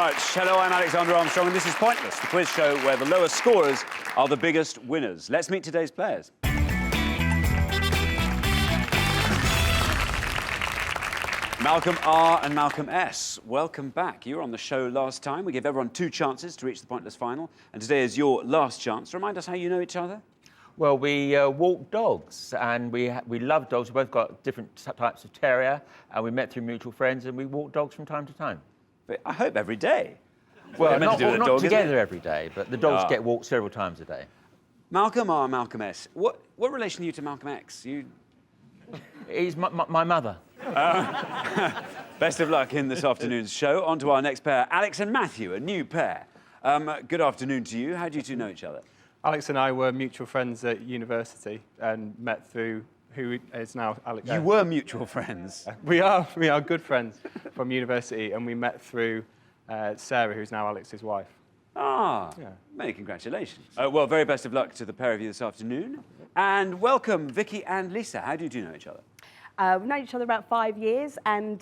much. Hello, I'm Alexander Armstrong, and this is Pointless, the quiz show where the lowest scorers are the biggest winners. Let's meet today's players. Malcolm R and Malcolm S, welcome back. You were on the show last time. We gave everyone 2 chances to reach the Pointless final, and today is your last chance. Remind us how you know each other. Well, we walk dogs, and we love dogs. We've both got different types of terrier, and we met through mutual friends, and we walk dogs from time to time. But I hope every day. Well, not together every day, but the dogs get walked several times a day. Malcolm R, Malcolm S. What relation are you to Malcolm X? He's my mother. Best of luck in this afternoon's show. On to our next pair, Alex and Matthew, a new pair. Good afternoon to you. How do you two know each other? Alex and I were mutual friends at university and met through who is now Alex. You were mutual friends? We are good friends from university, and we met through Sarah, who's now Alex's wife. Ah, yeah. Many congratulations. Well, very best of luck to the pair of you this afternoon. And welcome, Vicky and Lisa. How do you two know each other? We've known each other about 5 years, and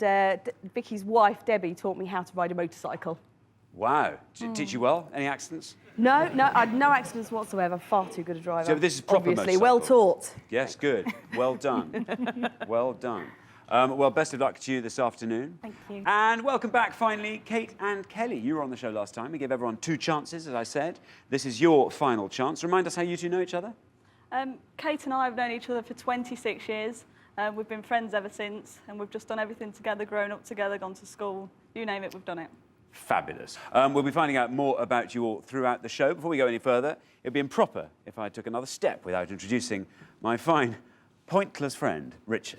Vicky's wife, Debbie, taught me how to ride a motorcycle. Wow. Did it teach you well? Any accidents? No, I had no accidents whatsoever. Far too good a driver. So this is proper obviously, motorcycle. well taught. Yes, good. Well done. Well done. Well, best of luck to you this afternoon. Thank you. And welcome back, finally, Kate and Kelly. You were on the show last time. We gave everyone 2 chances, as I said. This is your final chance. Remind us how you two know each other. Kate and I have known each other for 26 years. We've been friends ever since, and we've just done everything together, grown up together, gone to school. You name it, we've done it. Fabulous. We'll be finding out more about you all throughout the show. Before we go any further, it'd be improper if I took another step without introducing my fine, pointless friend, Richard.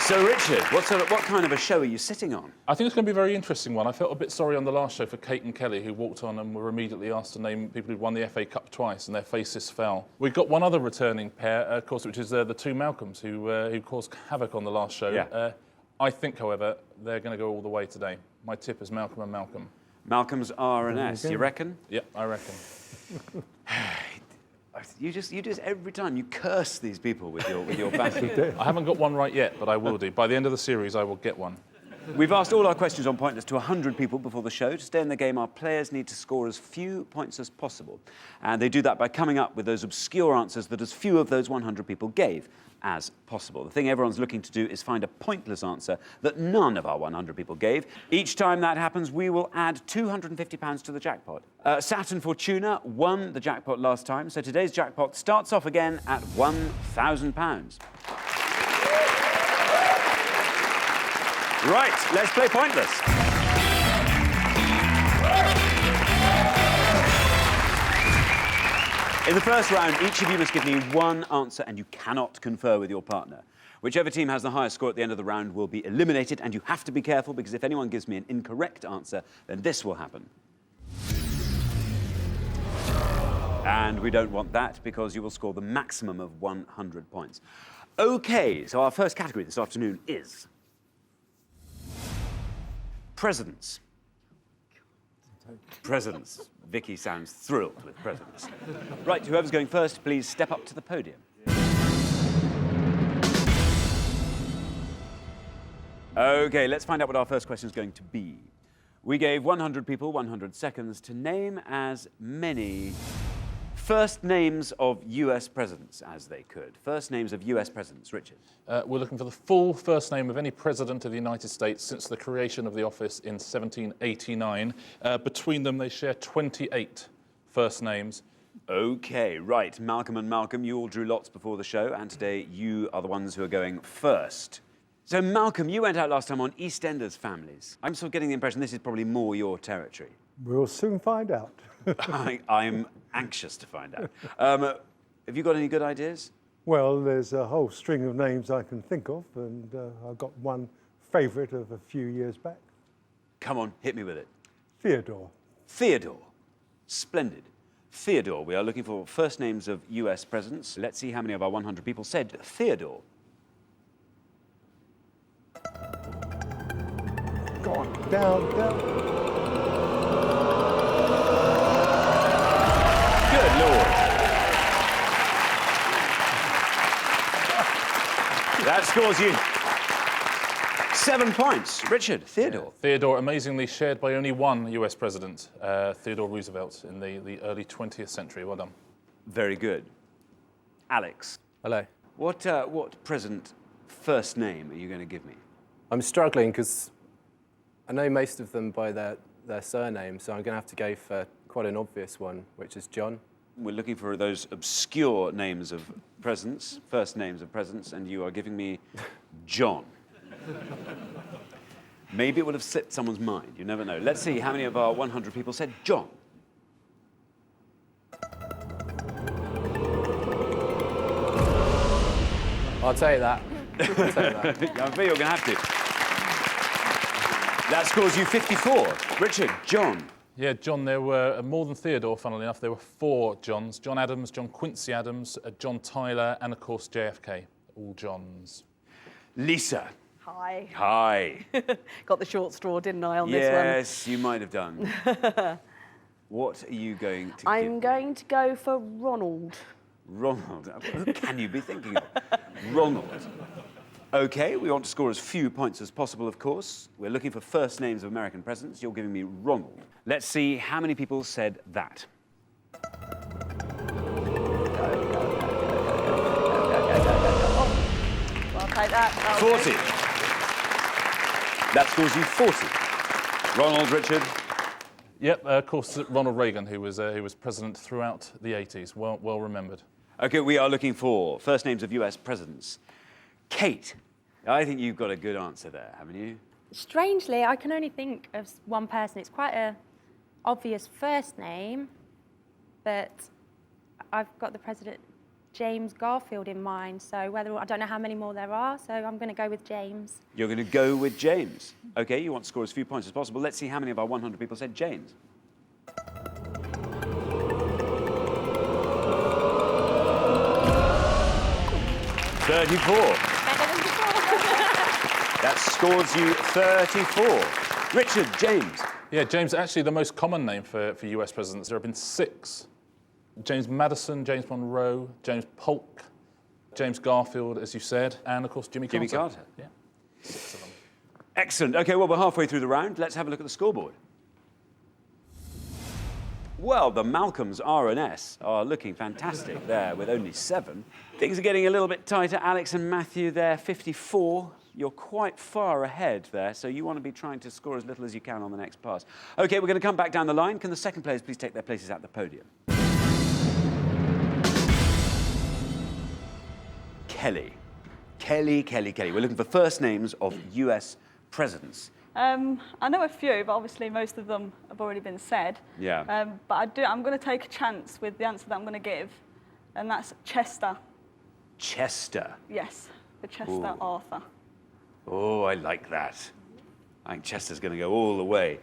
So, Richard, what kind of a show are you sitting on? I think it's going to be a very interesting one. I felt a bit sorry on the last show for Kate and Kelly, who walked on and were immediately asked to name people who'd won the FA Cup twice, and their faces fell. We've got one other returning pair, of course, which is the 2 Malcolms, who caused havoc on the last show. Yeah. I think, however, they're going to go all the way today. My tip is Malcolm and Malcolm. Malcolm's R and S, you reckon? Yep, I reckon. You just every time you curse these people with your battle. I haven't got one right yet, but I will do. By the end of the series, I will get one. We've asked all our questions on Pointless to 100 people before the show. To stay in the game, our players need to score as few points as possible. And they do that by coming up with those obscure answers that as few of those 100 people gave as possible. The thing everyone's looking to do is find a pointless answer that none of our 100 people gave. Each time that happens, we will add £250 to the jackpot. Saturn Fortuna won the jackpot last time, so today's jackpot starts off again at £1,000. Right, let's play Pointless. In the first round, each of you must give me one answer and you cannot confer with your partner. Whichever team has the highest score at the end of the round will be eliminated, and you have to be careful because if anyone gives me an incorrect answer, then this will happen. And we don't want that because you will score the maximum of 100 points. OK, so our first category this afternoon is presidents. Presidents. Vicky sounds thrilled with presidents. Right, whoever's going first, please step up to the podium. OK, let's find out what our first question is going to be. We gave 100 people 100 seconds to name as many first names of US presidents as they could. First names of US presidents. Richard. We're looking for the full first name of any president of the United States since the creation of the office in 1789. Between them, they share 28 first names. OK, right. Malcolm and Malcolm, you all drew lots before the show, and today you are the ones who are going first. So, Malcolm, you went out last time on EastEnders families. I'm sort of getting the impression this is probably more your territory. We'll soon find out. I'm anxious to find out. Have you got any good ideas? Well, there's a whole string of names I can think of, and I've got one favourite of a few years back. Come on, hit me with it. Theodore. Theodore. Splendid. Theodore. We are looking for first names of US presidents. Let's see how many of our 100 people said Theodore. Go on, down, down. Good Lord. That's scores you 7 points. Richard, Theodore. Theodore, amazingly shared by only one US president, Theodore Roosevelt, in the early 20th century. Well done. Very good. Alex. Hello. What president first name are you going to give me? I'm struggling because I know most of them by their surname, so I'm going to have to go for quite an obvious one, which is John. We're looking for those obscure names of presidents, first names of presidents, and you are giving me John. Maybe it would have slipped someone's mind. You never know. Let's see how many of our 100 people said John. I'll take that. I'll take that. I think you're going to have to. That scores you 54. Richard, John. Yeah, John, there were more than Theodore, funnily enough. There were 4 Johns. John Adams, John Quincy Adams, John Tyler, and, of course, JFK. All Johns. Lisa. Hi. Hi. Got the short straw, didn't I, on this one? Yes, you might have done. What are you going to I'm give? going to go for Ronald. Ronald. Who can you be thinking of? Ronald. OK, we want to score as few points as possible, of course. We're looking for first names of American presidents. You're giving me Ronald. Let's see how many people said that. Well, I'll take that. 40. That scores you 40. Ronald, Richard. Yep, of course, Ronald Reagan, who was president throughout the 80s. Well remembered. OK, we are looking for first names of US presidents. Kate, I think you've got a good answer there, haven't you? Strangely, I can only think of one person. It's quite an obvious first name, but I've got the president James Garfield in mind. So I don't know how many more there are. So I'm going to go with James. You're going to go with James. OK, you want to score as few points as possible. Let's see how many of our 100 people said James. That scores you 34. Richard, James. Yeah, James, actually the most common name for US presidents. There have been 6. James Madison, James Monroe, James Polk, James Garfield, as you said, and, of course, Jimmy Carter. Jimmy Carter. Yeah. 6 of them. Excellent. OK, well, we're halfway through the round. Let's have a look at the scoreboard. Well, the Malcolms, R and S, are looking fantastic there with only 7. Things are getting a little bit tighter. Alex and Matthew there, 54. You're quite far ahead there, so you want to be trying to score as little as you can on the next pass. OK, we're going to come back down the line. Can the second players please take their places at the podium? Kelly. Kelly. We're looking for first names of US presidents. I know a few, but obviously most of them have already been said. Yeah. But I'm going to take a chance with the answer that I'm going to give, and that's Chester. Chester. Yes, the Chester Ooh. Arthur. Oh, I like that. I think Chester's going to go all the way.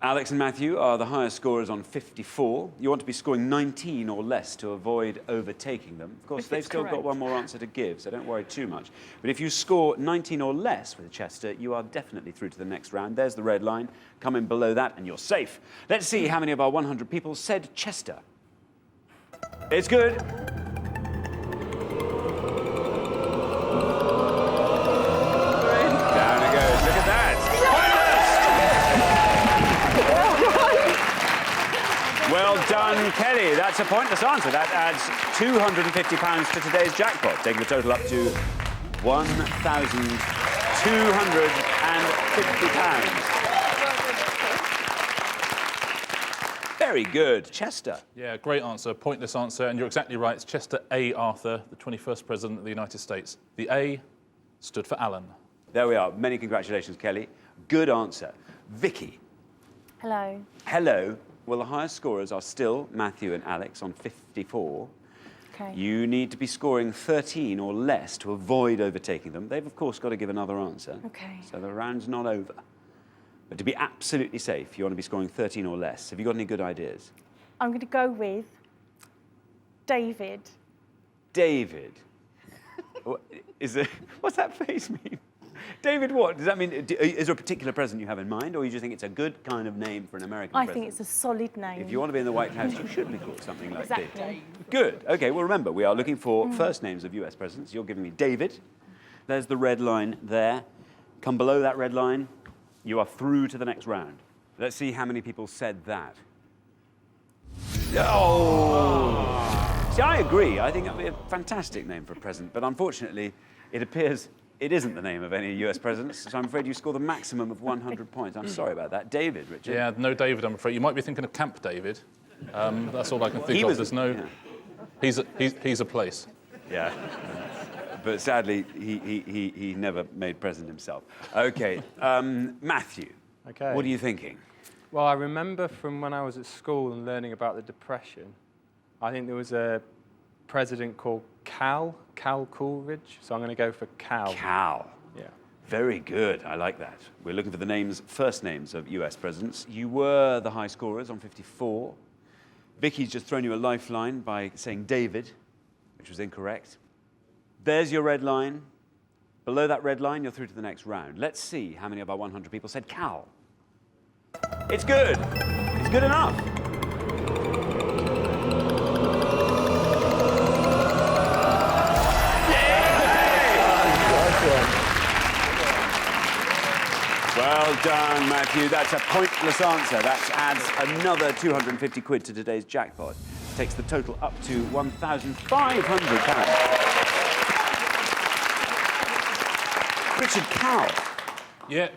Alex and Matthew are the highest scorers on 54. You want to be scoring 19 or less to avoid overtaking them. Of course, If they've it's still got correct. one more answer to give, so don't worry too much. But if you score 19 or less with Chester, you are definitely through to the next round. There's the red line. Come in below that and you're safe. Let's see how many of our 100 people said Chester. It's good. Down it goes. Look at that. Well done, Kelly. That's a pointless answer. That adds £250 to today's jackpot, taking the total up to £1,250. Very good. Chester. Yeah, great answer, pointless answer, and you're exactly right. It's Chester A. Arthur, the 21st President of the United States. The A stood for Alan. There we are. Many congratulations, Kelly. Good answer. Vicky. Hello. Hello. Well, the highest scorers are still Matthew and Alex on 54. Okay. You need to be scoring 13 or less to avoid overtaking them. They've, of course, got to give another answer. Okay. So the round's not over. But to be absolutely safe, you want to be scoring 13 or less. Have you got any good ideas? I'm going to go with David. David. What's that face mean? David what? Does that mean, is there a particular president you have in mind, or you just think it's a good kind of name for an American I president? think it's a solid name. If you want to be in the White House, you should be called something like Exactly. David. Good. OK, well, remember, we are looking for first names of US presidents. You're giving me David. There's the red line there. Come below that red line, you are through to the next round. Let's see how many people said that. Oh! See, I agree. I think that would be a fantastic name for a president, but unfortunately, it appears it isn't the name of any US presidents, so I'm afraid you score the maximum of 100 points. I'm sorry about that. David, Richard? Yeah, no David, I'm afraid. You might be thinking of Camp David. That's all I can think of. There's no... Yeah. He's a place. Yeah. But sadly, he never made president himself. OK, Matthew, Okay. what are you thinking? Well, I remember from when I was at school and learning about the Depression, I think there was a president called Cal Coolidge, so I'm going to go for Cal. Cal. Yeah. Very good. I like that. We're looking for the names, first names of US presidents. You were the high scorers on 54. Vicky's just thrown you a lifeline by saying David, which was incorrect. There's your red line. Below that red line, you're through to the next round. Let's see how many of our 100 people said Cal. It's good. It's good enough. Well done, Matthew. That's a pointless answer. That adds another 250 quid to today's jackpot. Takes the total up to £1,500. Richard, Cal. Yeah,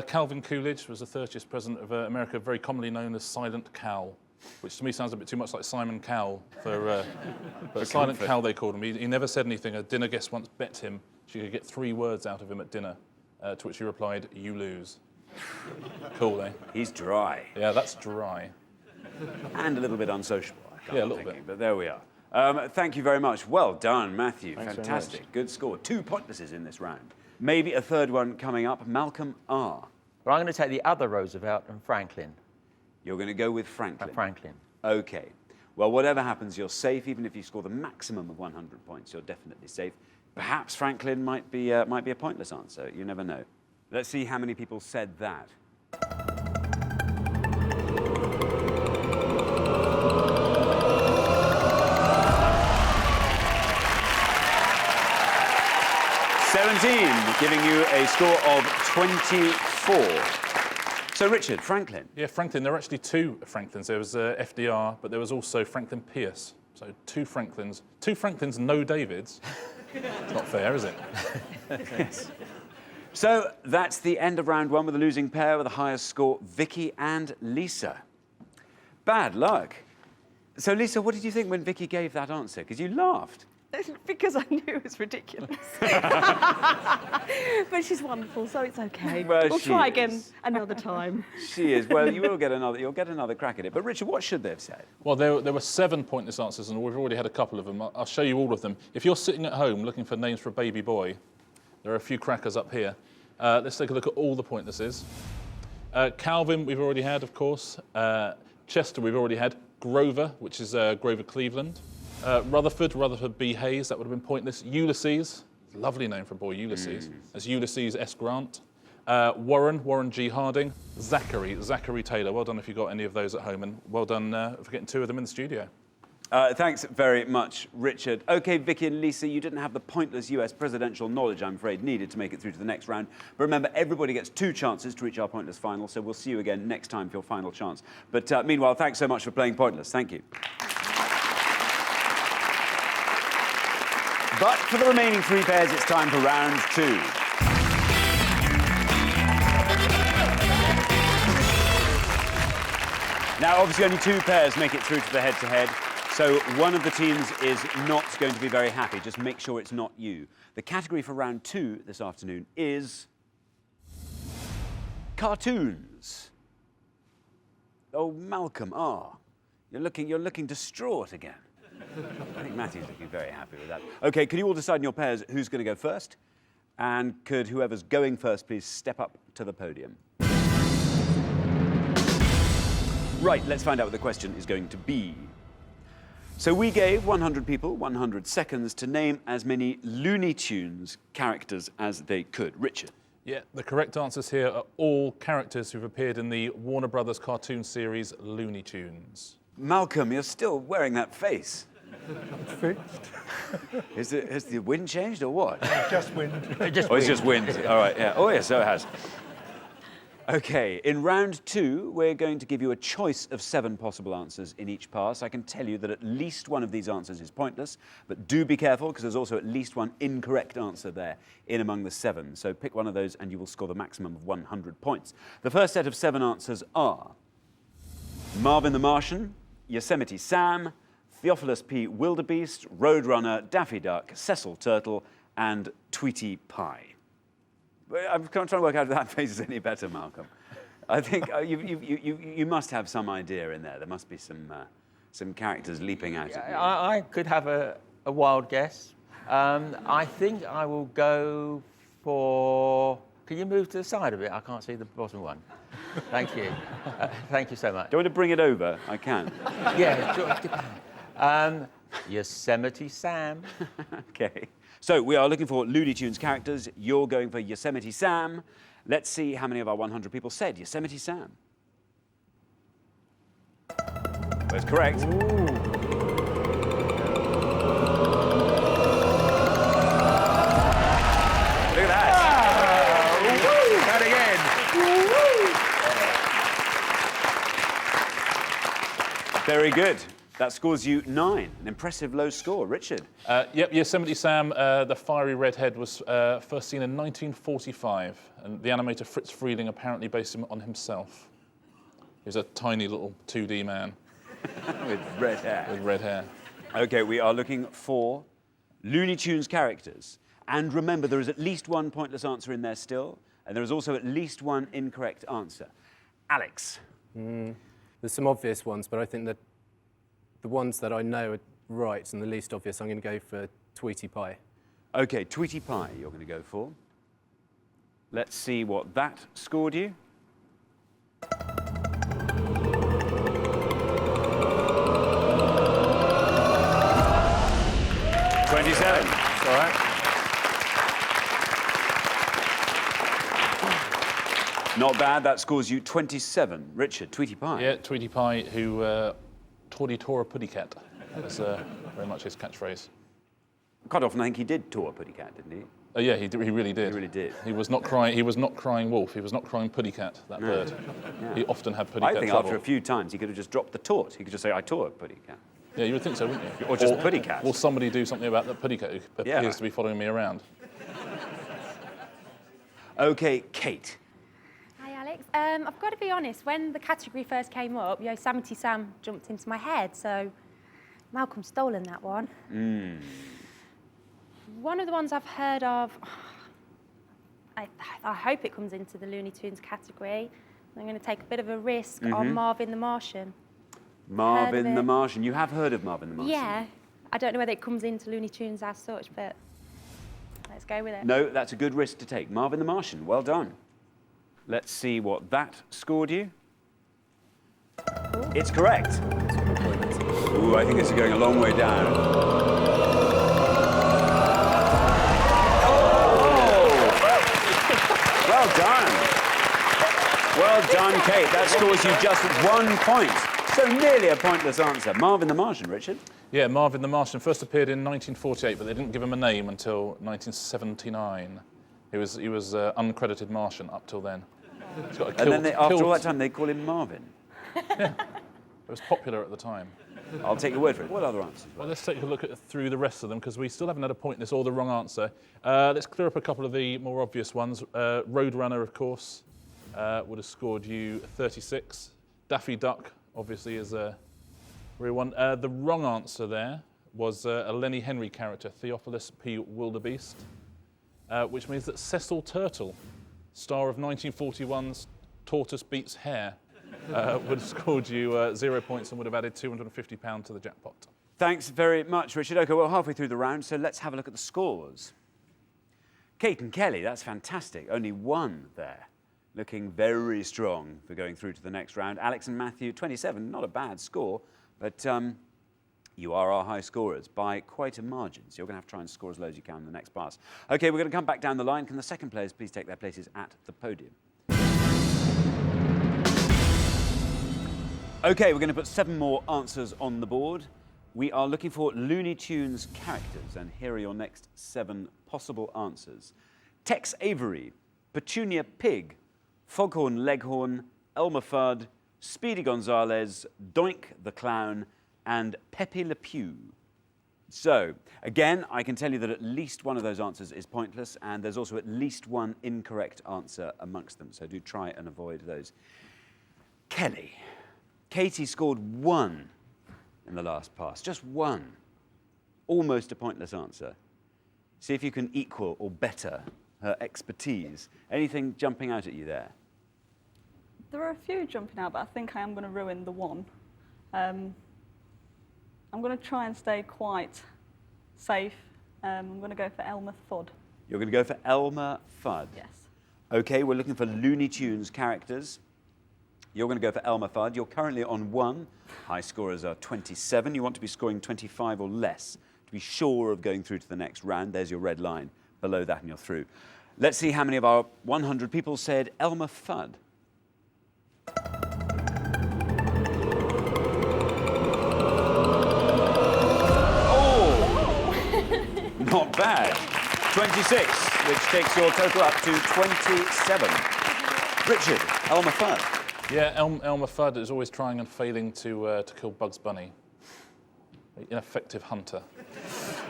Calvin Coolidge was the 30th president of America, very commonly known as Silent Cal, which to me sounds a bit too much like Simon Cowell. But Silent Cal, they called him. He never said anything. A dinner guest once bet him she could get 3 words out of him at dinner, to which he replied, "You lose." Cool, eh? He's dry. Yeah, that's dry. And a little bit unsociable, I can't Yeah, a little thinking, bit. but there we are. Thank you very much. Well done, Matthew. Thanks very Fantastic. much. Good score. 2 pointlesses in this round. Maybe a third one coming up. Malcolm R. But I'm going to take the other Roosevelt and Franklin. You're going to go with Franklin. Franklin. OK. Well, whatever happens, you're safe. Even if you score the maximum of 100 points, you're definitely safe. Perhaps Franklin might be a pointless answer. You never know. Let's see how many people said that. Giving you a score of 24. So, Richard, Franklin. Yeah, Franklin. There were actually 2 Franklins. There was FDR, but there was also Franklin Pierce. So 2 Franklins. 2 Franklins, no Davids. It's not fair, is it? Yes. So that's the end of round 1 with the losing pair with the highest score, Vicky and Lisa. Bad luck. So, Lisa, what did you think when Vicky gave that answer? Because you laughed. Because I knew it was ridiculous. But she's wonderful, so it's OK. Well, we'll she try is. again another time. She is. Well, you'll get another crack at it. But, Richard, what should they have said? Well, there were 7 pointless answers, and we've already had a couple of them. I'll show you all of them. If you're sitting at home looking for names for a baby boy, there are a few crackers up here. Let's take a look at all the pointlesses. Calvin, we've already had, of course. Chester, we've already had. Grover, which is Grover Cleveland. Rutherford B. Hayes, that would have been pointless. Ulysses, lovely name for a boy, Ulysses. As Ulysses S. Grant. Warren G. Harding. Zachary Taylor. Well done if you got any of those at home, and well done for getting 2 of them in the studio. Thanks very much, Richard. OK, Vicky and Lisa, you didn't have the pointless US presidential knowledge, I'm afraid, needed to make it through to the next round. But remember, everybody gets 2 chances to reach our pointless final, so we'll see you again next time for your final chance. But meanwhile, thanks so much for playing Pointless. Thank you. But for the remaining 3 pairs, it's time for round 2. Now, obviously, only 2 pairs make it through to the head-to-head, so one of the teams is not going to be very happy. Just make sure it's not you. The category for round 2 this afternoon is cartoons. Oh, Malcolm R. You're looking distraught again. I think Matthew's looking very happy with that. OK, can you all decide in your pairs who's going to go first? And could whoever's going first please step up to the podium? Right, let's find out what the question is going to be. So we gave 100 people 100 seconds to name as many Looney Tunes characters as they could. Richard. Yeah, the correct answers here are all characters who've appeared in the Warner Brothers cartoon series Looney Tunes. Malcolm, you're still wearing that face. It's fixed. Has the wind changed or what? Just wind. Oh, it's just wind. All right, yeah. Oh, yeah, so it has. Okay, in round 2, we're going to give you a choice of 7 possible answers in each pass. I can tell you that at least one of these answers is pointless, but do be careful because there's also at least one incorrect answer there in among the 7. So pick one of those and you will score the maximum of 100 points. The first set of 7 answers are Marvin the Martian, Yosemite Sam, Theophilus P. Wildebeest, Roadrunner, Daffy Duck, Cecil Turtle, and Tweety Pie. I'm trying to work out if that phrase is any better, Malcolm. I think you must have some idea in there. There must be some characters leaping out at you. I could have a wild guess. I think I will go for... Can you move to the side a bit? I can't see the bottom one. Thank you. Thank you so much. Do you want to bring it over? I can. Yeah, sure. Yosemite Sam. Okay. So we are looking for Looney Tunes characters. You're going for Yosemite Sam. Let's see how many of our 100 people said Yosemite Sam. That's correct. Ooh. Look at that. That again. Very good. That scores you 9. An impressive low score. Richard? Yep, Yosemite Sam, the fiery redhead, was first seen in 1945, and the animator Fritz Frieling apparently based him on himself. He was a tiny little 2D man. With red hair. With red hair. OK, we are looking for Looney Tunes characters. And remember, there is at least one pointless answer in there still, and there is also at least one incorrect answer. Alex? There's some obvious ones, but I think that the ones that I know are right and the least obvious, I'm going to go for Tweety Pie. OK, Tweety Pie you're going to go for. Let's see what that scored you. 27. That's all right. Not bad. That scores you 27. Richard, Tweety Pie. Yeah, Tweety Pie, who tore a puddy cat. That was very much his catchphrase. Quite often, I think he did tour Puddy Cat, didn't he? Yeah, he really did. He really did. He was not crying. He was not crying wolf. He was not crying puddy cat. That bird. Yeah. He often had puddy cat I think trouble. after a few times, he could have just dropped the tort. He could just say, "I tore a Puddy Cat." Yeah, you would think so, wouldn't you? Or just Puddy Cat. Or somebody do something about that puddy cat who appears to be following me around. OK, Kate. Hi, Alex. I've got to be honest, when the category first came up, Yosemite Sam jumped into my head, so Malcolm's stolen that one. One of the ones I've heard of, I hope it comes into the Looney Tunes category. I'm going to take a bit of a risk on Marvin the Martian. Marvin the Martian. You have heard of Marvin the Martian? Yeah. I don't know whether it comes into Looney Tunes as such, but let's go with it. No, that's a good risk to take. Marvin the Martian, well done. Let's see what that scored you. It's correct. Ooh, I think this is going a long way down. Well done. Well done, Kate. That scores you just 1 point. So nearly a pointless answer. Marvin the Martian, Richard? Yeah, Marvin the Martian first appeared in 1948, but they didn't give him a name until 1979. He was uncredited Martian up till then. He's got a kilt, And then after all that time, they call him Marvin. Yeah. It was popular at the time. I'll take your word for it. What other answers? Well, let's take a look through the rest of them, because we still haven't had a pointless or the wrong answer. Let's clear up a couple of the more obvious ones. Roadrunner, of course, would have scored you 36. Daffy Duck, obviously, is a real one. The wrong answer there was a Lenny Henry character, Theophilus P. Wildebeest, which means that Cecil Turtle, star of 1941's Tortoise Beats Hare, would have scored you 0 points and would have added £250 to the jackpot. Thanks very much, Richard. OK, well, halfway through the round, so let's have a look at the scores. Kate and Kelly, that's fantastic. Only 1 there. Looking very strong for going through to the next round. Alex and Matthew, 27, not a bad score, but you are our high scorers by quite a margin, so you're going to have to try and score as low as you can in the next pass. OK, we're going to come back down the line. Can the second players please take their places at the podium? OK, we're going to put 7 more answers on the board. We are looking for Looney Tunes characters, and here are your next 7 possible answers. Tex Avery, Petunia Pig, Foghorn Leghorn, Elmer Fudd, Speedy Gonzales, Doink the Clown, and Pepe Le Pew. So, again, I can tell you that at least one of those answers is pointless, and there's also at least one incorrect answer amongst them, so do try and avoid those. Kelly. Katie scored 1 in the last pass, just 1. Almost a pointless answer. See if you can equal or better her expertise. Anything jumping out at you there? There are a few jumping out, but I think I am going to ruin the one. I'm going to try and stay quite safe. I'm going to go for Elmer Fudd. You're going to go for Elmer Fudd? Yes. OK, we're looking for Looney Tunes characters. You're going to go for Elmer Fudd. You're currently on 1. High scorers are 27. You want to be scoring 25 or less to be sure of going through to the next round. There's your red line. Below that and you're through. Let's see how many of our 100 people said Elmer Fudd. Not bad. 26, which takes your total up to 27. Richard, Elmer Fudd. Yeah, Elmer Fudd is always trying and failing to kill Bugs Bunny. An ineffective hunter.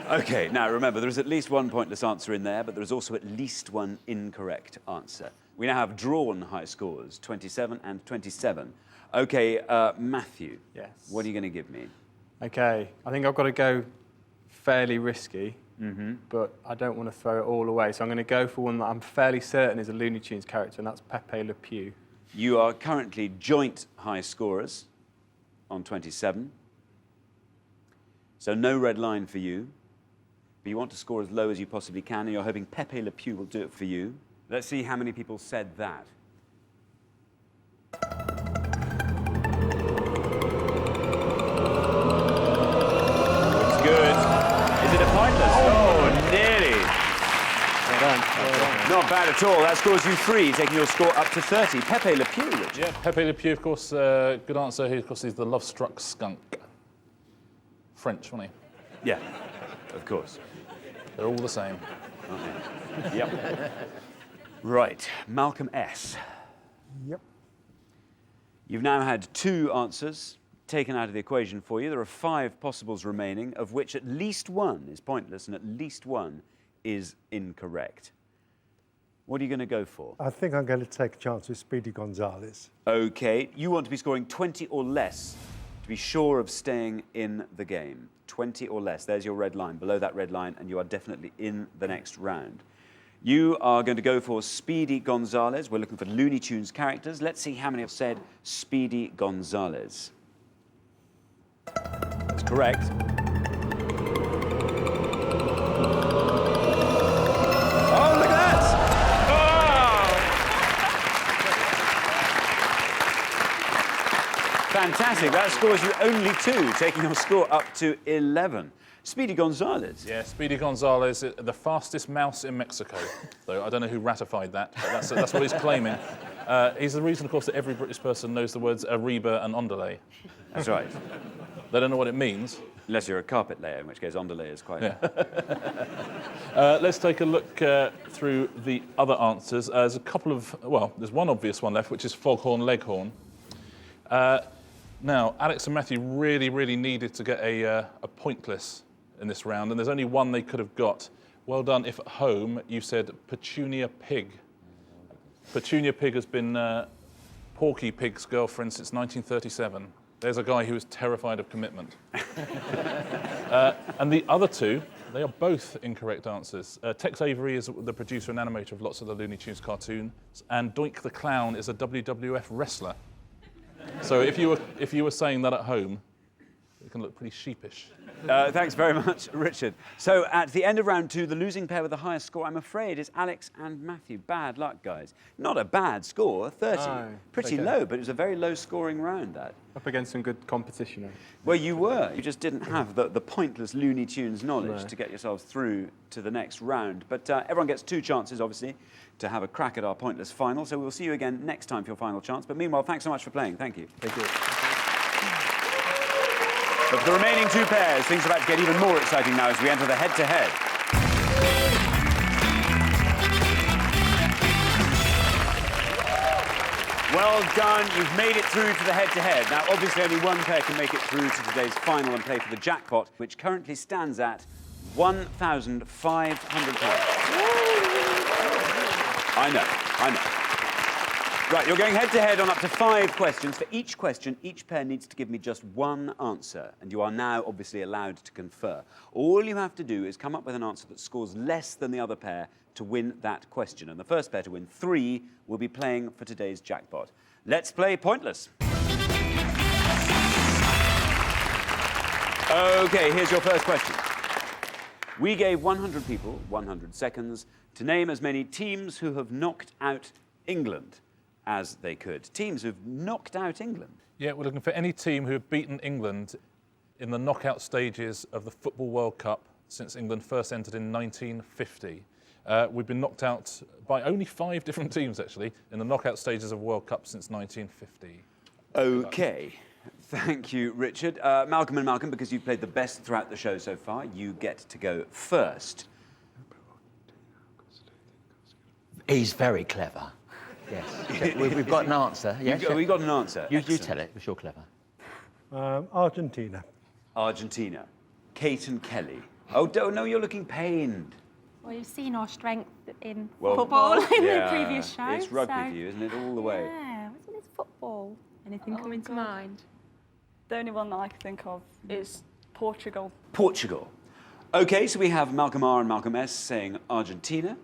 OK, now remember, there is at least one pointless answer in there, but there is also at least one incorrect answer. We now have drawn high scores, 27 and 27. OK, Matthew. Yes. What are you going to give me? OK, I think I've got to go fairly risky. But I don't want to throw it all away. So I'm going to go for one that I'm fairly certain is a Looney Tunes character, and that's Pepe Le Pew. You are currently joint high scorers on 27. So no red line for you. But you want to score as low as you possibly can, and you're hoping Pepe Le Pew will do it for you. Let's see how many people said that. Looks good. Is it a pointless? Oh, nearly. Well done. Well done. Not bad at all. That scores you 3, taking your score up to 30. Pepe Le Pew, Richard. Yeah, Pepe Le Pew, of course, good answer. He, of course, is the love-struck skunk. French, wasn't he? Yeah, of course. They're all the same. Aren't they? Yep. Right, Malcolm S. Yep. You've now had 2 answers taken out of the equation for you. There are 5 possibles remaining, of which at least 1 is pointless and at least 1 is incorrect. What are you going to go for? I think I'm going to take a chance with Speedy Gonzales. OK, you want to be scoring 20 or less to be sure of staying in the game. 20 or less. There's your red line. Below that red line, and you are definitely in the next round. You are going to go for Speedy Gonzales. We're looking for Looney Tunes characters. Let's see how many have said Speedy Gonzales. That's correct. Oh, look at that! Oh! Fantastic. That scores you only 2, taking your score up to 11. Speedy Gonzales. Yeah, Speedy Gonzales, the fastest mouse in Mexico. Though I don't know who ratified that, but that's what he's claiming. He's the reason, of course, that every British person knows the words Arriba and Ondale. That's right. They don't know what it means. Unless you're a carpet layer, in which case Ondale is quite... Yeah. Let's take a look through the other answers. There's a couple of... Well, there's one obvious one left, which is Foghorn Leghorn. Now, Alex and Matthew really needed to get a pointless in this round, and there's only one they could have got. Well done if at home you said Petunia Pig. Petunia Pig has been Porky Pig's girlfriend since 1937. There's a guy who was terrified of commitment. And the other 2, they are both incorrect answers. Tex Avery is the producer and animator of lots of the Looney Tunes cartoons, and Doink the Clown is a WWF wrestler. So if you were saying that at home, it can look pretty sheepish. Thanks very much, Richard. So at the end of round 2, the losing pair with the highest score, I'm afraid, is Alex and Matthew. Bad luck, guys. Not a bad score, 30. No, Pretty okay. low, but it was a very low-scoring round, that. Up against some good competition. Well, you were. You just didn't have the pointless Looney Tunes knowledge to get yourselves through to the next round. But everyone gets 2 chances, obviously, to have a crack at our pointless final. So we'll see you again next time for your final chance. But meanwhile, thanks so much for playing. Thank you. Thank you. But for the remaining two pairs, things are about to get even more exciting now as we enter the head-to-head. Well done, you've made it through to the head-to-head. Now, obviously, only one pair can make it through to today's final and play for the jackpot, which currently stands at £1,500. I know. Right, you're going head-to-head on up to 5 questions. For each question, each pair needs to give me just one answer, and you are now obviously allowed to confer. All you have to do is come up with an answer that scores less than the other pair to win that question, and the first pair to win 3 will be playing for today's jackpot. Let's play Pointless. OK, here's your first question. We gave 100 people 100 seconds to name as many teams who have knocked out England as they could. Teams who've knocked out England. Yeah, we're looking for any team who have beaten England in the knockout stages of the Football World Cup since England first entered in 1950. We've been knocked out by only 5 different teams, actually, in the knockout stages of World Cup since 1950. OK. Thank you, Richard. Malcolm and Malcolm, because you've played the best throughout the show so far, you get to go first. He's very clever. Yes. We've got an answer. Yes. We've got an answer. You tell it, because you're clever. Argentina. Argentina. Kate and Kelly. Oh, no, you're looking pained. Well, you've seen our strength in Well, football in yeah, the previous show. It's rugby so, for you, isn't it, all the way? Yeah, wasn't it football? Anything coming to God. mind? The only one that I can think of is Portugal. Portugal. OK, so we have Malcolm R and Malcolm S saying Argentina,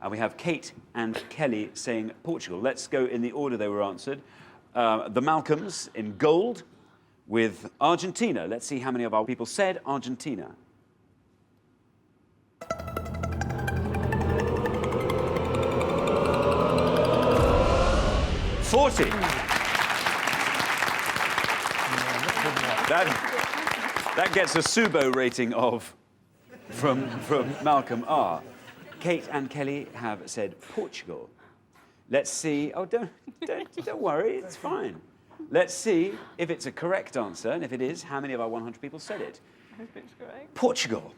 and we have Kate and Kelly saying Portugal. Let's go in the order they were answered. The Malcolms in gold with Argentina. Let's see how many of our people said Argentina. That gets a Subo rating of from Malcolm R. Kate and Kelly have said Portugal. Let's see. Oh, don't worry, it's fine. Let's see if it's a correct answer, and if it is, how many of our 100 people said it? I hope it's correct. Portugal.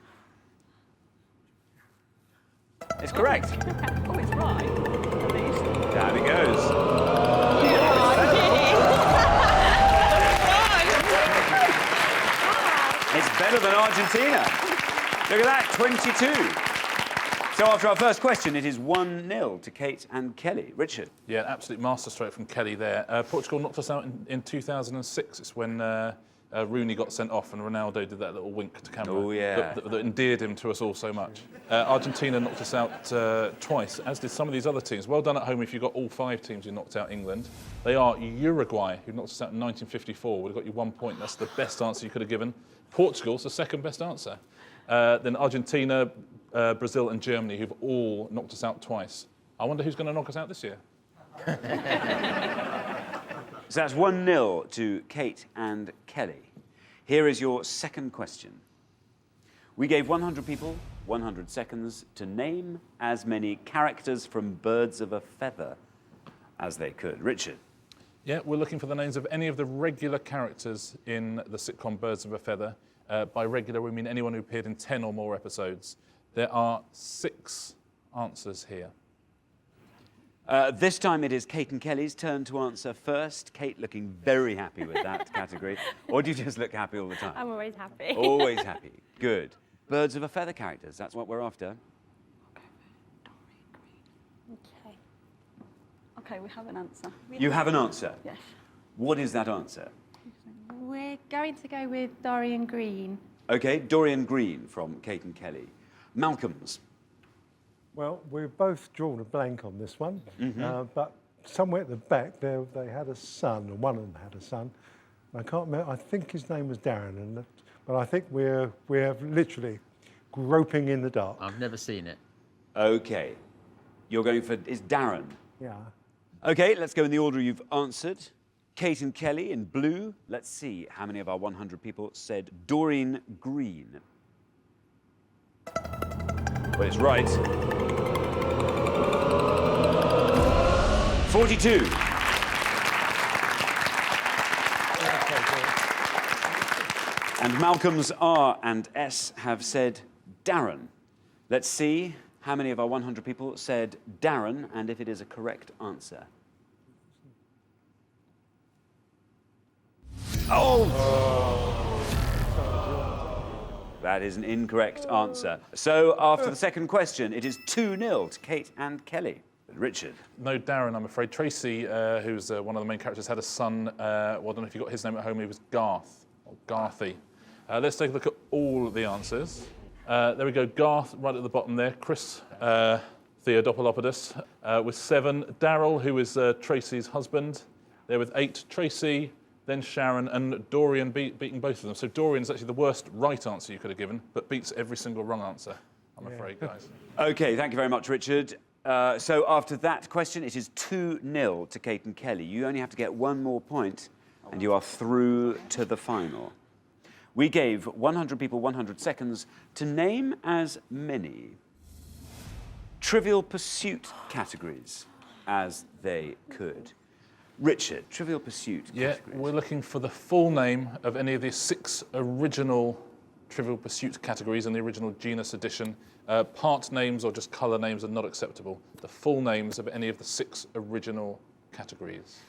It's correct. Oh, it's right. At least. Down it goes. It's better than Argentina. Look at that, 22. So after our first question, it is 1-0 to Kate and Kelly. Richard? Yeah, an absolute masterstroke from Kelly there. Portugal knocked us out in 2006. It's when Rooney got sent off and Ronaldo did that little wink to camera. Oh, yeah. That endeared him to us all so much. Argentina knocked us out twice, as did some of these other teams. Well done at home if you got all 5 teams who knocked out England. They are Uruguay, who knocked us out in 1954. Would have got you 1 point. That's the best answer you could have given. Portugal's the second best answer. Then Argentina, Brazil and Germany, who've all knocked us out twice. I wonder who's going to knock us out this year. So that's 1-0 to Kate and Kelly. Here is your second question. We gave 100 people 100 seconds to name as many characters from Birds of a Feather as they could. Richard? Yeah, we're looking for the names of any of the regular characters in the sitcom Birds of a Feather. By regular, we mean anyone who appeared in 10 or more episodes. There are 6 answers here. This time it is Kate and Kelly's turn to answer first. Kate looking very happy with that category. Or do you just look happy all the time? I'm always happy. Always happy. Good. Birds of a Feather characters, that's what we're after. Okay. Okay, we have an answer. You have an answer? Yes. What is that answer? We're going to go with Dorian Green. OK, Dorian Green from Kate and Kelly. Malcolm's. Well, we've both drawn a blank on this one, but somewhere at the back they had a son, or one of them had a son. I can't remember. I think his name was Darren, but I think we're literally groping in the dark. I've never seen it. OK. You're going for... It's Darren. Yeah. OK, let's go in the order you've answered. Kate and Kelly in blue. Let's see how many of our 100 people said Dorian Green. Well, it's right. 42. And Malcolm's R and S have said Darren. Let's see how many of our 100 people said Darren, and if it is a correct answer. That is an incorrect answer. So, after the second question, it is 2-0 to Kate and Kelly. Richard. No, Darren, I'm afraid. Tracy, who's one of the main characters, had a son. Well, I don't know if you got his name at home. He was Garth, or Garthy. Let's take a look at all of the answers. There we go. Garth, right at the bottom there. Chris Theodopolopoulos with 7. Daryl, who is Tracy's husband. There with 8. Tracy, then Sharon, and Dorian beating both of them. So Dorian's actually the worst right answer you could have given, but beats every single wrong answer, I'm afraid, guys. OK, thank you very much, Richard. So after that question, it is 2-0 to Kate and Kelly. You only have to get one more point, and you are through to the final. We gave 100 people 100 seconds to name as many Trivial Pursuit categories as they could. Richard, Trivial Pursuit categories. Yeah, we're looking for the full name of any of the 6 original Trivial Pursuit categories in the original genus edition. Part names or just colour names are not acceptable. The full names of any of the 6 original categories.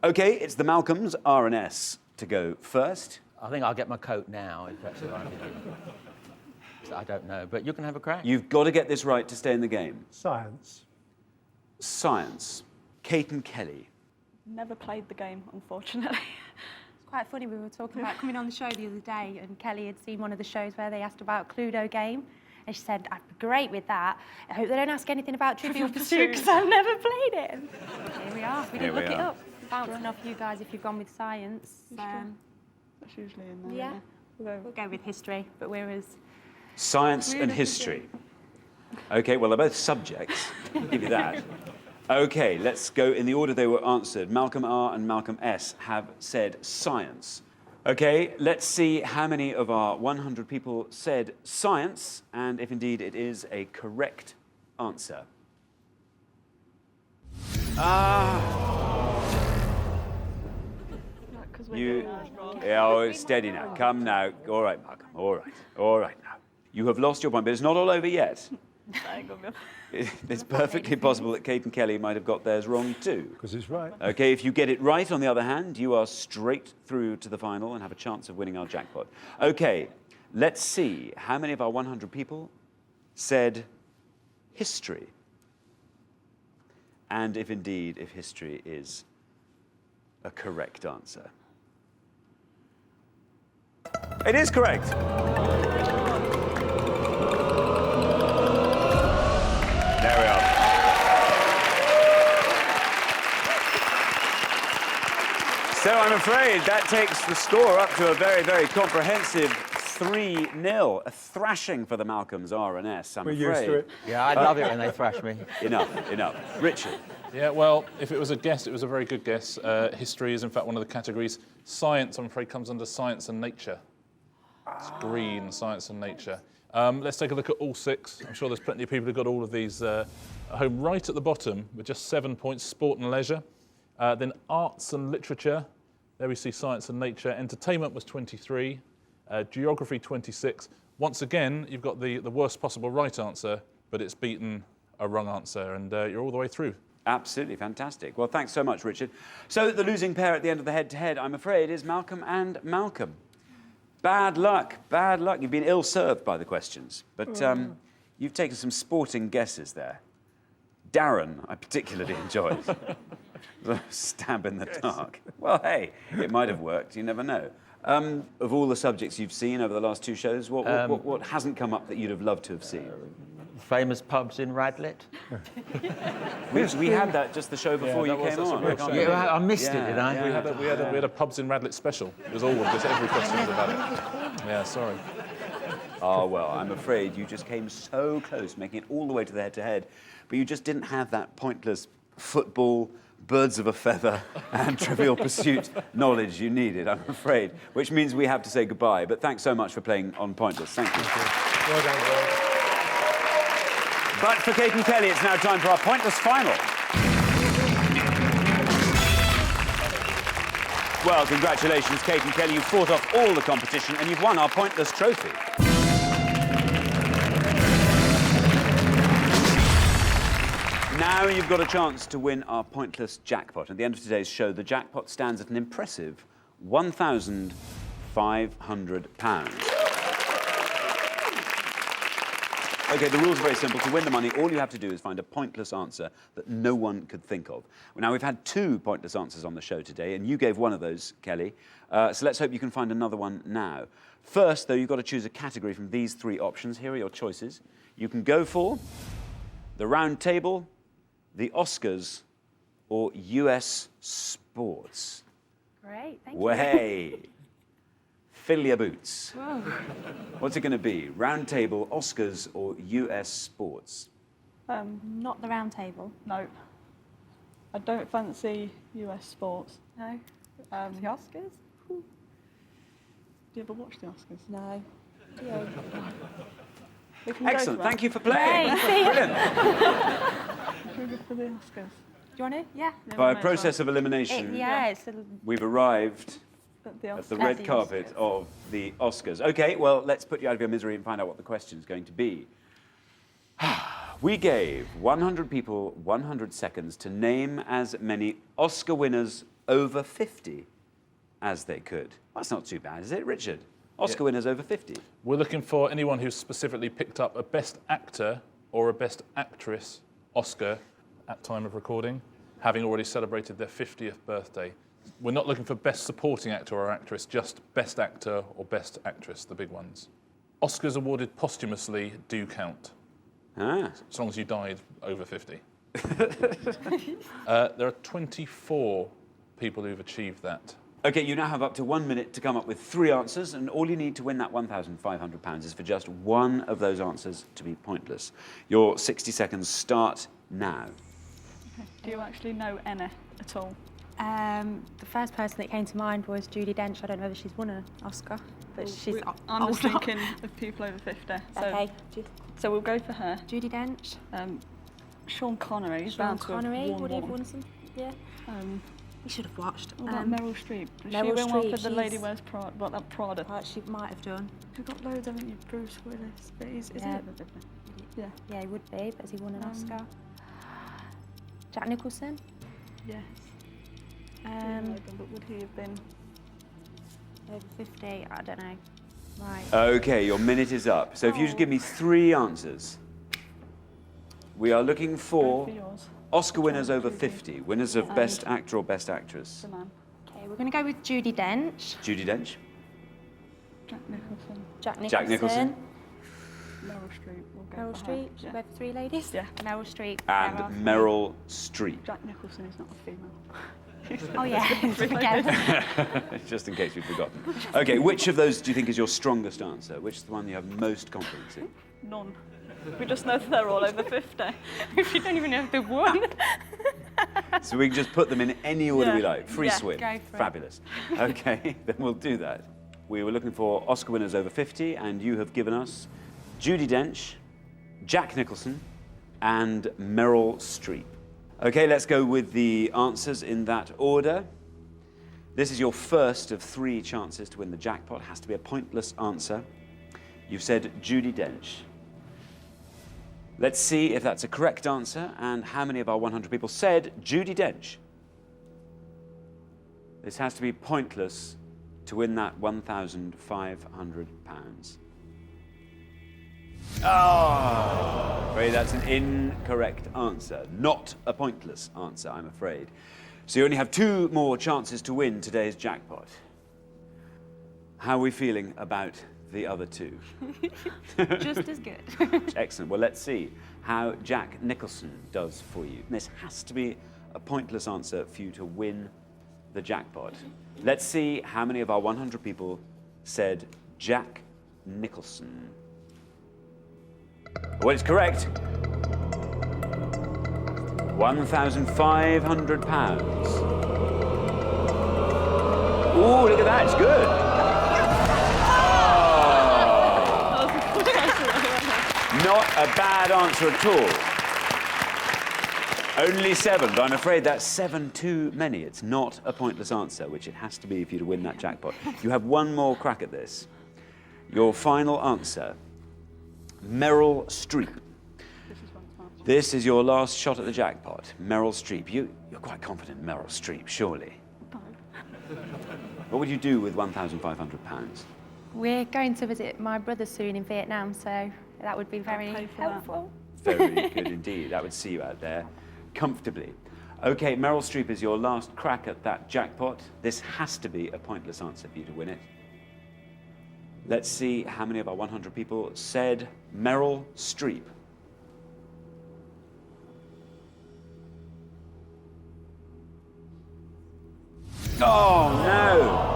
OK, it's the Malcolms, R and S, to go first. I think I'll get my coat now, if that's all right with you. I don't know, but you can have a crack. You've got to get this right to stay in the game. Science. Science. Kate and Kelly. Never played the game, unfortunately. It's quite funny, we were talking about coming on the show the other day, and Kelly had seen one of the shows where they asked about Cluedo game, and she said, I'd be great with that. I hope they don't ask anything about Trivial Pursuit, because I've never played it. And here we are. We didn't look it up. Bouncing off you guys if you've gone with science. That's usually in there. Yeah. We'll go with history, but we're as... Science and history. OK, well, they're both subjects. I'll give you that. OK, let's go in the order they were answered. Malcolm R and Malcolm S have said science. OK, let's see how many of our 100 people said science, and if indeed it is a correct answer. Steady now. Come now. All right, Malcolm. All right. All right now. You have lost your point, but it's not all over yet. It's perfectly possible that Kate and Kelly might have got theirs wrong too. Because it's right. OK, if you get it right, on the other hand, you are straight through to the final and have a chance of winning our jackpot. OK, let's see how many of our 100 people said history. And if indeed, if history is a correct answer. It is correct. There we are. So I'm afraid that takes the score up to a very, very comprehensive 3-0. A thrashing for the Malcolms, R and S, I'm afraid. We're used to it. Yeah, I love it when they thrash me. Enough. Richard. Yeah, well, if it was a guess, it was a very good guess. History is, in fact, one of the categories. Science, I'm afraid, comes under science and nature. It's green, science and nature. Let's take a look at all 6. I'm sure there's plenty of people who got all of these at home. Right at the bottom, with just 7 points, sport and leisure. Then arts and literature. There we see science and nature. Entertainment was 23. Geography, 26. Once again, you've got the worst possible right answer, but it's beaten a wrong answer, and you're all the way through. Absolutely fantastic. Well, thanks so much, Richard. So the losing pair at the end of the head-to-head, I'm afraid, is Malcolm and Malcolm. Bad luck, bad luck. You've been ill-served by the questions, but you've taken some sporting guesses there. Darren, I particularly enjoyed. Stab in the dark. Well, hey, it might have worked. You never know. Of all the subjects you've seen over the last 2 shows, what hasn't come up that you'd have loved to have seen? Famous pubs in Radlett. We had that just the show before you came on. Yeah, I missed it, did I? We had a pubs in Radlett special. It was all just every question was about it. Yeah, sorry. Oh, well, I'm afraid you just came so close, making it all the way to the head-to-head, but you just didn't have that pointless football, birds of a feather, and Trivial Pursuit knowledge you needed, I'm afraid, which means we have to say goodbye. But thanks so much for playing on Pointless. Thank you. Well done, guys. But for Kate and Kelly, it's now time for our Pointless final. Well, congratulations, Kate and Kelly. You've fought off all the competition and you've won our pointless trophy. Now you've got a chance to win our pointless jackpot. At the end of today's show, the jackpot stands at an impressive £1,500. OK, the rules are very simple. To win the money, all you have to do is find a pointless answer that no one could think of. Now, we've had 2 pointless answers on the show today, and you gave one of those, Kelly. So let's hope you can find another one now. First, though, you've got to choose a category from these 3 options. Here are your choices. You can go for the round table, the Oscars, or US sports. Great, thank you. Way. Fill your boots. Whoa. What's it going to be? Round table, Oscars, or US sports? Not the round table. No. I don't fancy US sports. No. The Oscars? Do you ever watch the Oscars? No. Yeah. We can go Excellent. for that. Thank you for playing. Hey. Brilliant. Should we go for the Oscars? Do you want to? Yeah. By a process of elimination, It's we've arrived At the at Oscars. the red carpet of the Oscars. OK, well, let's put you out of your misery and find out what the question is going to be. We gave 100 people 100 seconds to name as many Oscar winners over 50 as they could. That's not too bad, is it, Richard? Oscar winners over 50. We're looking for anyone who's specifically picked up a Best Actor or a Best Actress Oscar at time of recording, having already celebrated their 50th birthday. We're not looking for Best Supporting Actor or Actress, just Best Actor or Best Actress, the big ones. Oscars awarded posthumously do count, as long as you died over 50. There are 24 people who've achieved that. OK, you now have up to 1 minute to come up with 3 answers, and all you need to win that £1,500 is for just one of those answers to be pointless. Your 60 seconds start now. Okay. Do you actually know any at all? The first person that came to mind was Judi Dench. I don't know whether she's won an Oscar, but she's I'm just older. thinking of people over 50. So, Okay. so we'll go for her. Judi Dench. Sean Connery. He's Sean bound to have Connery won would have one. won some. Yeah. We should have watched. What about Meryl Streep? Did she Meryl win one for Streep, The Lady she's- Wears Prada? What, that Prada? She might have done. You've got loads, haven't you? Bruce Willis. But is he Yeah. over 50? Yeah. Yeah, he would be, but has he won an Oscar? Jack Nicholson. Yes. But would he have been? Over 50, I don't know. Right. OK, your minute is up. So if you just give me 3 answers. We are looking Go for for yours. Oscar winners over 50, winners of Best Actor or Best Actress. The man. Okay, we're going to go with Judi Dench. Judi Dench, Jack Nicholson. Jack Nicholson. Jack Nicholson. Meryl Streep. We'll go Meryl for her. Streep. Yeah. We're for 3 ladies? Yeah. Meryl Streep. and Meryl Streep. Jack Nicholson is not a female. Oh, yeah. Forget. Just in case we've forgotten. OK, which of those do you think is your strongest answer? Which is the one you have most confidence in? None. We just know that they're all over 50. We don't even know if they've won. So we can just put them in any order we Yeah. like. Free Yeah, swim. go for it. Fabulous. OK, then we'll do that. We were looking for Oscar winners over 50, and you have given us Judi Dench, Jack Nicholson, and Meryl Streep. OK, let's go with the answers in that order. This is your first of 3 chances to win the jackpot. Has to be a pointless answer. You've said Judi Dench. Let's see if that's a correct answer and how many of our 100 people said Judi Dench. This has to be pointless to win that £1,500. Oh, afraid that's an incorrect answer. Not a pointless answer, I'm afraid. So you only have 2 more chances to win today's jackpot. How are we feeling about the other 2? Just as good. Excellent. Well, let's see how Jack Nicholson does for you. This has to be a pointless answer for you to win the jackpot. Let's see how many of our 100 people said Jack Nicholson. Well, it's correct. £1,500. Ooh, look at that. It's good. Not a bad answer at all. Only 7, but I'm afraid that's 7 too many. It's not a pointless answer, which it has to be for you to win that jackpot. You have one more crack at this. Your final answer, Meryl Streep. This is your last shot at the jackpot. Meryl Streep. You're quite confident in Meryl Streep, surely. What would you do with £1,500? We're going to visit my brother soon in Vietnam, so that would be very pay for that. helpful. Very good indeed. That would see you out there comfortably. OK, Meryl Streep is your last crack at that jackpot. This has to be a pointless answer for you to win it. Let's see how many of our 100 people said Meryl Streep. Oh, no!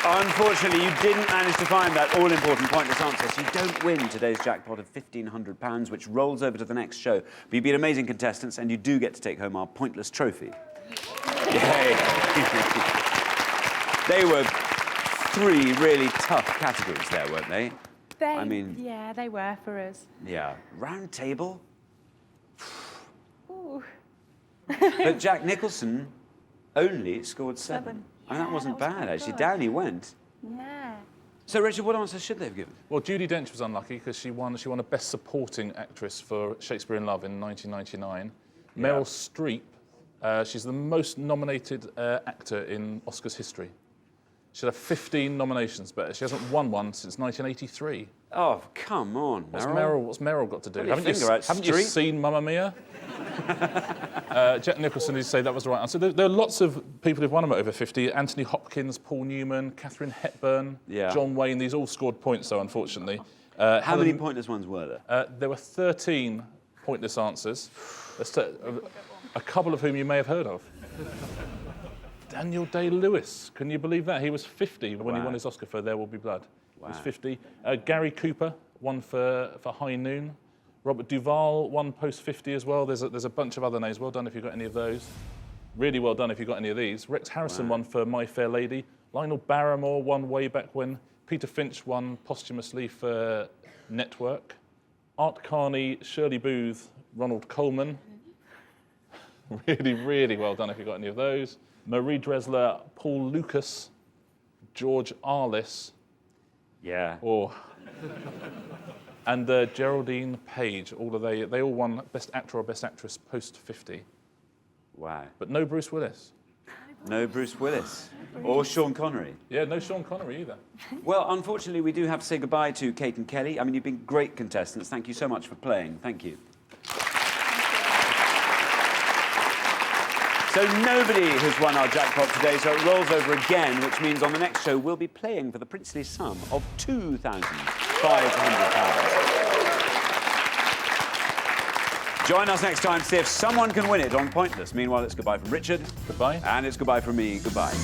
Unfortunately, you didn't manage to find that all-important pointless answer, so you don't win today's jackpot of £1,500, which rolls over to the next show. But you've been amazing contestants, and you do get to take home our pointless trophy. Yay! They were 3 really tough categories there, weren't they? Yeah, they were for us. Yeah. Round table? Ooh. But Jack Nicholson only scored 7. And that Yeah, wasn't that was bad, quite actually. good. Down he went. Yeah. So, Richard, what answers should they have given? Well, Judi Dench was unlucky because she won a Best Supporting Actress for Shakespeare in Love in 1999. Meryl Streep, she's the most nominated actor in Oscars history. She'll have 15 nominations, but she hasn't won one since 1983. Oh, come on, Meryl. What's Meryl got to do? Put your finger out, Haven't you Streep. seen Mamma Mia? Jack Nicholson, did you say that was the right answer? There are lots of people who've won them at over 50. Anthony Hopkins, Paul Newman, Katharine Hepburn, John Wayne. These all scored points, though, unfortunately. How many pointless ones were there? There were 13 pointless answers. A couple of whom you may have heard of. Daniel Day-Lewis, can you believe that? He was 50 when he won his Oscar for There Will Be Blood. He was 50. Gary Cooper won for High Noon. Robert Duvall won post 50 as well. There's a bunch of other names. Well done if you've got any of those. Really well done if you've got any of these. Rex Harrison won for My Fair Lady. Lionel Barrymore won way back when. Peter Finch won posthumously for Network. Art Carney, Shirley Booth, Ronald Coleman. Really, really well done if you've got any of those. Marie Dressler, Paul Lucas, George Arliss. Yeah. And Geraldine Page. They all won Best Actor or Best Actress post 50. Wow. But no Bruce Willis. No Bruce Willis. Or Sean Connery. Yeah, no Sean Connery either. Well, unfortunately, we do have to say goodbye to Kate and Kelly. I mean, you've been great contestants. Thank you so much for playing. Thank you. So nobody has won our jackpot today, so it rolls over again, which means on the next show we'll be playing for the princely sum of £2,500. Join us next time to see if someone can win it on Pointless. Meanwhile, it's goodbye from Richard. Goodbye. And it's goodbye from me. Goodbye.